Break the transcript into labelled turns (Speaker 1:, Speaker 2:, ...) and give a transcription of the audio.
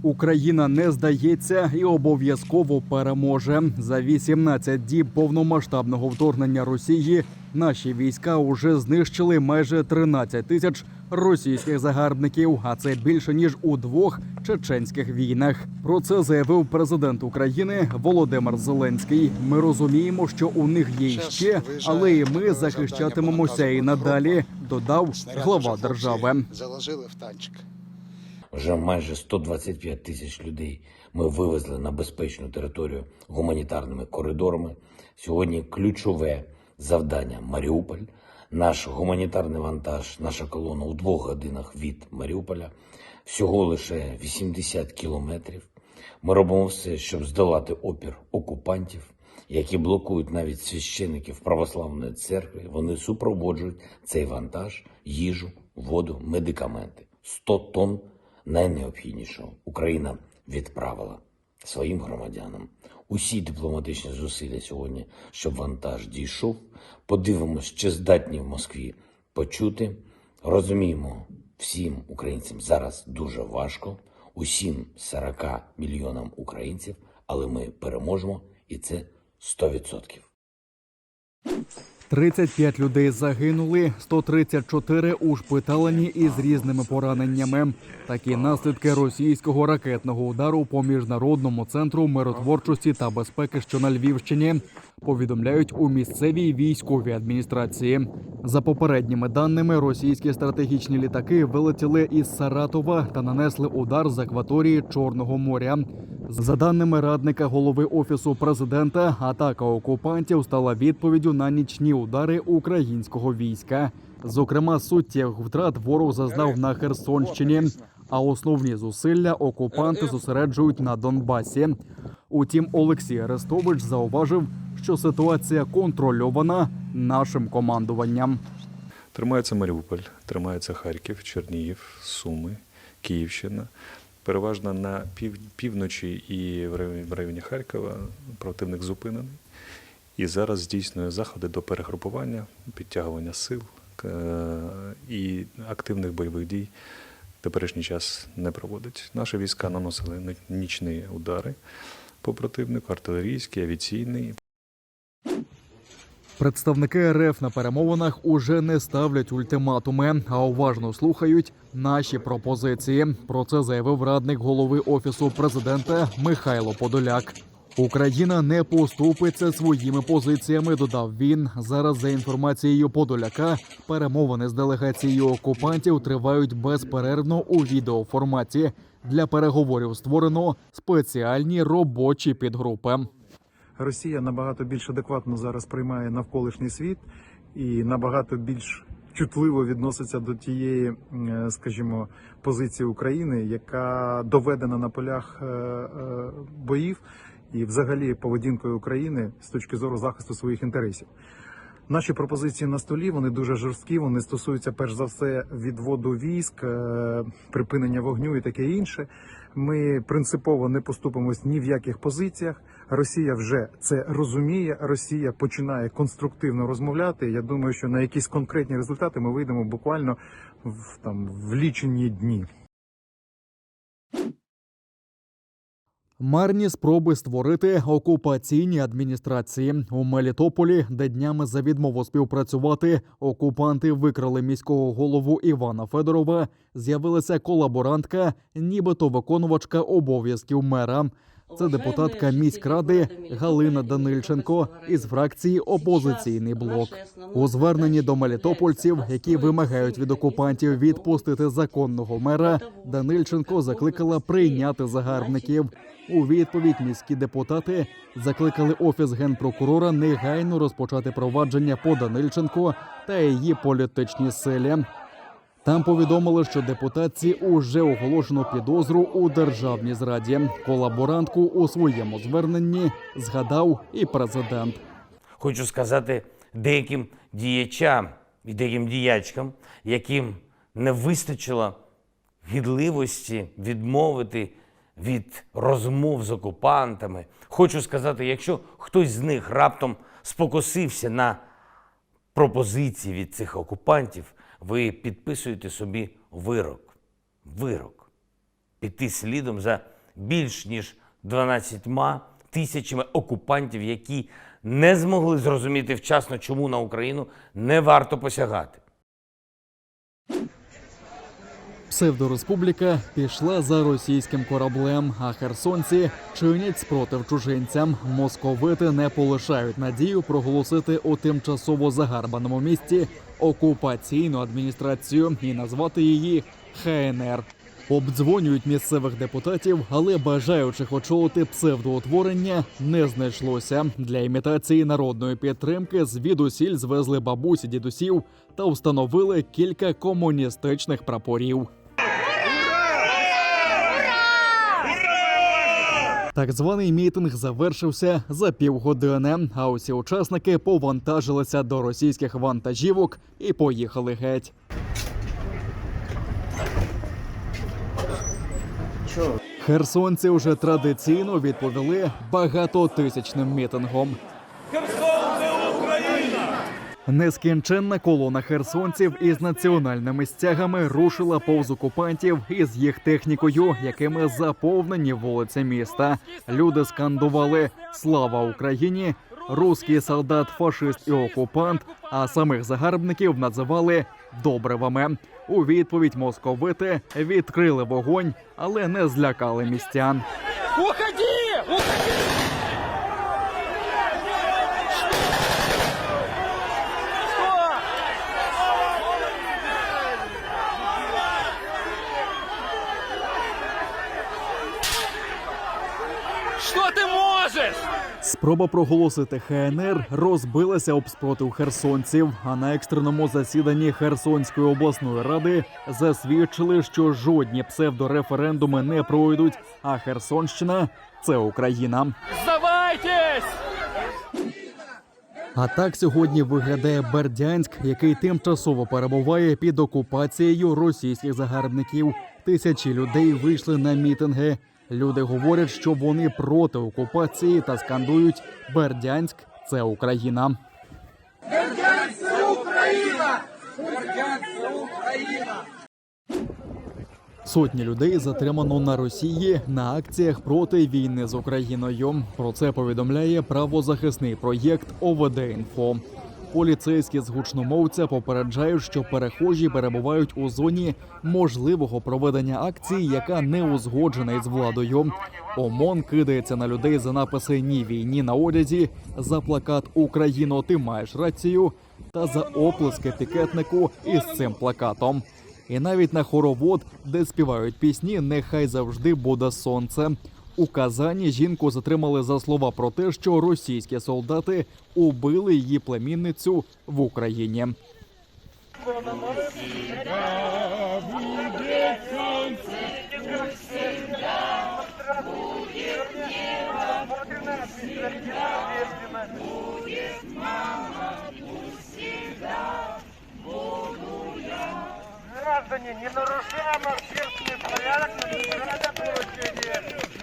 Speaker 1: Україна не здається і обов'язково переможе. За 18 діб повномасштабного вторгнення Росії наші війська уже знищили майже 13 тисяч російських загарбників, а це більше, ніж у 2 чеченських війнах. Про це заявив президент України Володимир Зеленський. Ми розуміємо, що у них є ще, але і ми захищатимемося і надалі, додав глава держави.
Speaker 2: Заложили в танчик.
Speaker 3: Вже майже 125 тисяч людей ми вивезли на безпечну територію гуманітарними коридорами. Сьогодні ключове завдання – Маріуполь. Наш гуманітарний вантаж, наша колона у 2 годинах від Маріуполя. Всього лише 80 кілометрів. Ми робимо все, щоб здолати опір окупантів, які блокують навіть священиків православної церкви. Вони супроводжують цей вантаж, їжу, воду, медикаменти. 100 тонн найнеобхіднішого Україна відправила своїм громадянам. Усі дипломатичні зусилля сьогодні, щоб вантаж дійшов. Подивимось, чи здатні в Москві почути. Розуміємо, всім українцям зараз дуже важко, усім 40 мільйонам українців, але ми переможемо, і це 100%.
Speaker 1: 35 людей загинули, 134 ушпиталені із різними пораненнями. Такі наслідки російського ракетного удару по Міжнародному центру миротворчості та безпеки, що на Львівщині, повідомляють у місцевій військовій адміністрації. За попередніми даними, російські стратегічні літаки вилетіли із Саратова та нанесли удар з акваторії Чорного моря. За даними радника голови Офісу президента, атака окупантів стала відповіддю на нічні удари українського війська. Зокрема, суттєвих втрат ворог зазнав на Херсонщині, а основні зусилля окупанти зосереджують на Донбасі. Утім, Олексій Арестович зауважив, що ситуація контрольована нашим командуванням.
Speaker 4: Тримається Маріуполь, тримається Харків, Чернігів, Суми, Київщина. Переважно на півночі і в районі Харкова противник зупинений. І зараз здійснює заходи до перегрупування, підтягування сил і активних бойових дій в теперішній час не проводить. Наші війська наносили нічні удари по противнику, артилерійський, авіаційний.
Speaker 1: Представники РФ на перемовинах уже не ставлять ультиматуми, а уважно слухають наші пропозиції. Про це заявив радник голови Офісу президента Михайло Подоляк. Україна не поступиться своїми позиціями, додав він. Зараз, за інформацією Подоляка, перемовини з делегацією окупантів тривають безперервно у відеоформаті. Для переговорів створено спеціальні робочі підгрупи.
Speaker 5: Росія набагато більш адекватно зараз приймає навколишній світ і набагато більш чутливо відноситься до тієї, скажімо, позиції України, яка доведена на полях боїв і взагалі поведінкою України з точки зору захисту своїх інтересів. Наші пропозиції на столі, вони дуже жорсткі, вони стосуються перш за все відводу військ, припинення вогню і таке інше. Ми принципово не поступимось ні в яких позиціях. Росія вже це розуміє, Росія починає конструктивно розмовляти. Я думаю, що на якісь конкретні результати ми вийдемо буквально в лічені дні.
Speaker 1: Марні спроби створити окупаційні адміністрації. У Мелітополі, де днями за відмову співпрацювати окупанти викрали міського голову Івана Федорова, з'явилася колаборантка, нібито виконувачка обов'язків мера. Це депутатка міськради Галина Данильченко із фракції «Опозиційний блок». У зверненні до мелітопольців, які вимагають від окупантів відпустити законного мера, Данильченко закликала прийняти загарбників. У відповідь міські депутати закликали Офіс Генпрокурора негайно розпочати провадження по Данильченко та її політичній силі. Там повідомили, що депутатці уже оголошено підозру у державній зраді. Колаборантку у своєму зверненні згадав і президент.
Speaker 3: Хочу сказати деяким діячам і деяким діячкам, яким не вистачило гідливості відмовити від розмов з окупантами. Хочу сказати, якщо хтось з них раптом спокусився на пропозиції від цих окупантів, ви підписуєте собі вирок. Піти слідом за більш ніж 12 тисячами окупантів, які не змогли зрозуміти вчасно, чому на Україну не варто посягати.
Speaker 1: Псевдореспубліка пішла за російським кораблем, а херсонці чинять спротив чужинцям. Московити не полишають надію проголосити у тимчасово загарбаному місті окупаційну адміністрацію і назвати її ХНР. Обдзвонюють місцевих депутатів, але бажаючих очолити псевдоутворення не знайшлося. Для імітації народної підтримки звідусіль звезли бабусі дідусів та встановили кілька комуністичних прапорів. Так званий мітинг завершився за півгодини, а усі учасники повантажилися до російських вантажівок і поїхали геть. Херсонці вже традиційно відповіли багатотисячним мітингом. Нескінченна колона херсонців із національними стягами рушила повз окупантів із їх технікою, якими заповнені вулиці міста. Люди скандували «Слава Україні!», «Руський солдат, фашист і окупант», а самих загарбників називали «добривами». У відповідь московити відкрили вогонь, але не злякали містян.
Speaker 2: Уходи! Уходи! Что ты можешь?
Speaker 1: Спроба проголосити ХНР розбилася об спротив херсонців, а на екстреному засіданні Херсонської обласної ради засвідчили, що жодні псевдореферендуми не пройдуть, а Херсонщина – це Україна.
Speaker 2: Сдавайтесь!
Speaker 1: А так сьогодні виглядає Бердянськ, який тимчасово перебуває під окупацією російських загарбників. Тисячі людей вийшли на мітинги. Люди говорять, що вони проти окупації та скандують «Бердянськ – це Україна».
Speaker 2: Бердянськ – це Україна! Бердянськ – це Україна!
Speaker 1: Сотні людей затримано на Росії на акціях проти війни з Україною. Про це повідомляє правозахисний проєкт ОВД-Інфо. Поліцейські з гучномовця попереджають, що перехожі перебувають у зоні можливого проведення акції, яка не узгоджена із владою. ОМОН кидається на людей за написи «Ні війні» на одязі, за плакат «Україно, ти маєш рацію» та за оплески пікетнику із цим плакатом. І навіть на хоровод, де співають пісні «Нехай завжди буде сонце». У Казані жінку затримали за слова про те, що російські солдати убили її племінницю в Україні.
Speaker 6: Граждане, не нарушаем общественный порядок на территории.